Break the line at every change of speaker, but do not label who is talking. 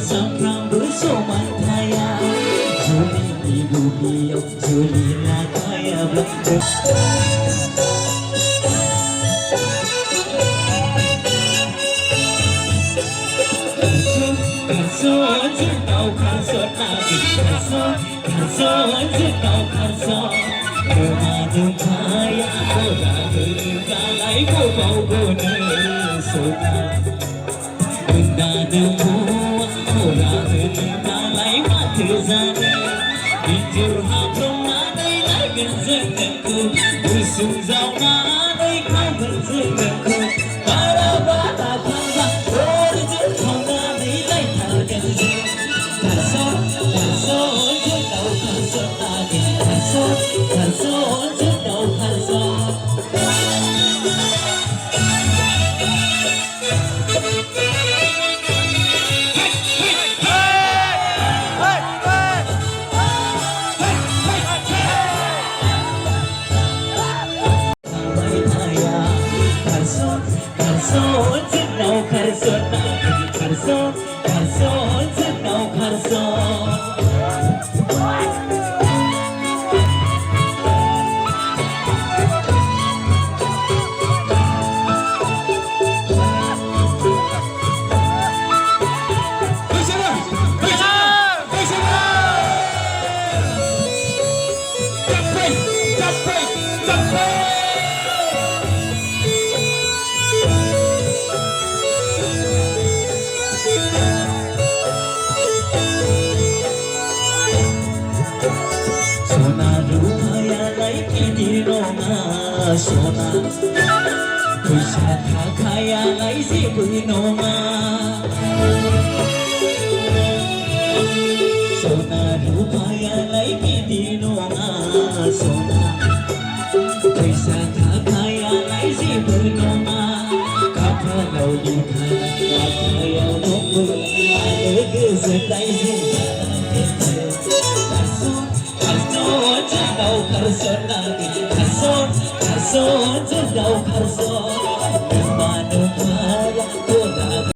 Sakram bersomataya Juli ibu beliau Juli nakaya belakang Karso jengkau karso lagi Karso jengkau karso Kemana kaya orang bergalai Kau guna suka Benda demuan orang bergalai Mata zane Bijur hablum nadai lai genzenganku Usung zau nadai kau genzenganku Para bata kanda Berjengkau nadai lai targenzen Karso jengkau karso lagi Karso jengkau karso Karso jengkau karso Sona Pusha kakaya lai si bunoma Sona rupaya lai kidinoma Sona Pusha kakaya lai si bunoma Kapalau likan kakaya nomu Ada kesedai Karso jengkau karso lagi Karso jengkau karso